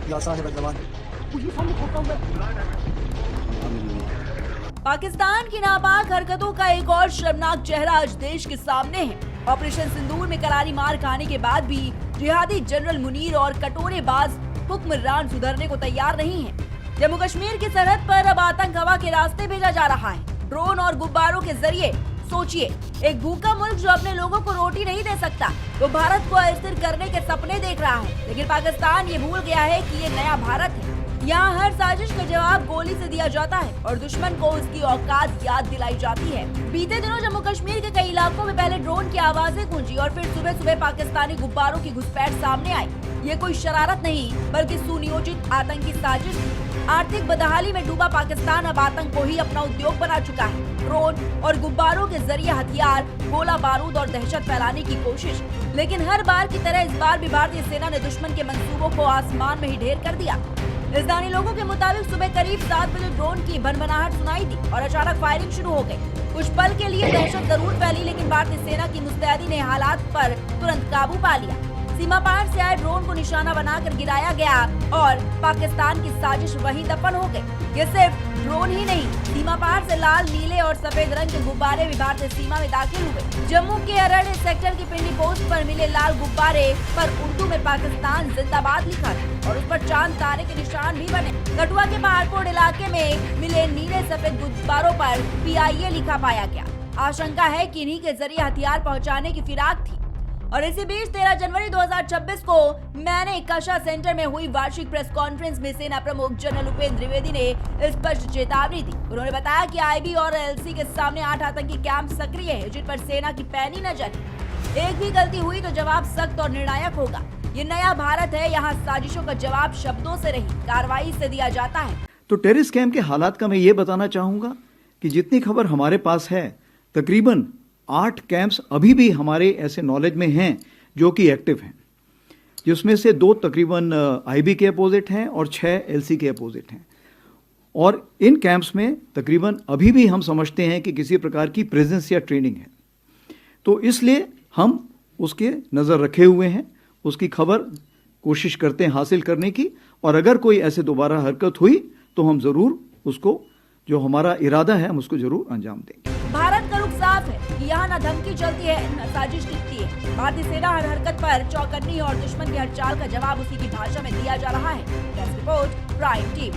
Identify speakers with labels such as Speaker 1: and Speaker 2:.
Speaker 1: या साहिब जवान।
Speaker 2: पाकिस्तान की नापाक हरकतों का एक और शर्मनाक चेहरा आज देश के सामने है। ऑपरेशन सिंदूर में करारी मार खाने के बाद भी जिहादी जनरल मुनीर और कटोरेबाज हुक्मरान सुधरने को तैयार नहीं है। जम्मू कश्मीर की सरहद पर अब आतंक हवा के रास्ते भेजा जा रहा है, ड्रोन और गुब्बारों के जरिए। सोचिए, एक भूखा मुल्क जो अपने लोगों को रोटी नहीं दे सकता, वो भारत को अस्थिर करने के सपने देख रहा है। लेकिन पाकिस्तान ये भूल गया है कि ये नया भारत है। यहाँ हर साजिश का जवाब गोली से दिया जाता है और दुश्मन को उसकी औकात याद दिलाई जाती है। बीते दिनों जम्मू कश्मीर के कई इलाकों में पहले ड्रोन की आवाजें गूंजी और फिर सुबह सुबह पाकिस्तानी गुब्बारों की घुसपैठ सामने आई। ये कोई शरारत नहीं बल्कि सुनियोजित आतंकी साजिश थी। आर्थिक बदहाली में डूबा पाकिस्तान अब आतंक को ही अपना उद्योग बना चुका है। ड्रोन और गुब्बारों के जरिए हथियार, गोला बारूद और दहशत फैलाने की कोशिश। लेकिन हर बार की तरह इस बार भी भारतीय सेना ने दुश्मन के मंसूबों को आसमान में ही ढेर कर दिया। स्थानीय लोगों के मुताबिक सुबह करीब 7 बजे ड्रोन की भनभनाहट सुनाई दी और अचानक फायरिंग शुरू हो गई। कुछ पल के लिए दहशत जरूर फैली, लेकिन भारतीय सेना की मुस्तैदी ने हालात पर तुरंत काबू पा लिया। सीमा पार से आए ड्रोन को निशाना बनाकर गिराया गया और पाकिस्तान की साजिश वहीं दफन हो गई। ये सिर्फ ड्रोन ही नहीं, सीमा पार से लाल, नीले और सफेद रंग के गुब्बारे भी भारतीय सीमा में दाखिल हुए। जम्मू के अरड़ सेक्टर की पिंडी पोस्ट पर मिले लाल गुब्बारे पर उर्दू में पाकिस्तान जिंदाबाद लिखा था और उस पर चांद तारे के निशान भी बने। कठुआ के पहाड़कोट इलाके में मिले नीले सफेद गुब्बारों पर PIA लिखा पाया गया। आशंका है कि इन्हीं के जरिए हथियार पहुंचाने की फिराक थी। और इसी बीच 13 जनवरी 2026 को मैंने कशा सेंटर में हुई वार्षिक प्रेस कॉन्फ्रेंस में सेना प्रमुख जनरल उपेंद्र द्विवेदी ने स्पष्ट चेतावनी दी। उन्होंने बताया कि IB और LC के सामने 8 आतंकी कैंप सक्रिय है, जिन पर सेना की पैनी नजर है। एक भी गलती हुई तो जवाब सख्त और निर्णायक होगा। ये नया भारत है, यहाँ साजिशों का जवाब शब्दों से नहीं, कार्रवाई से दिया जाता है।
Speaker 3: तो टेररिस्ट कैंप के हालात का मैं ये बताना चाहूंगा कि जितनी खबर हमारे पास है, तकरीबन 8 कैंप्स अभी भी हमारे ऐसे नॉलेज में हैं जो कि एक्टिव हैं, जिसमें से 2 तकरीबन IB के अपोजिट हैं और 6 LC के अपोजिट हैं। और इन कैंप्स में तकरीबन अभी भी हम समझते हैं कि किसी प्रकार की प्रेजेंस या ट्रेनिंग है। तो इसलिए हम उसके नज़र रखे हुए हैं, उसकी खबर कोशिश करते हैं हासिल करने की, और अगर कोई ऐसे दोबारा हरकत हुई तो हम ज़रूर उसको, जो हमारा इरादा है, हम उसको ज़रूर अंजाम देंगे।
Speaker 2: भारत का रुख साफ है कि यहाँ न धमकी चलती है न साजिश टिकती है। भारतीय सेना हर हरकत पर चौकन्नी और दुश्मन की हर चाल का जवाब उसी की भाषा में दिया जा रहा है। Desk report, prime TV.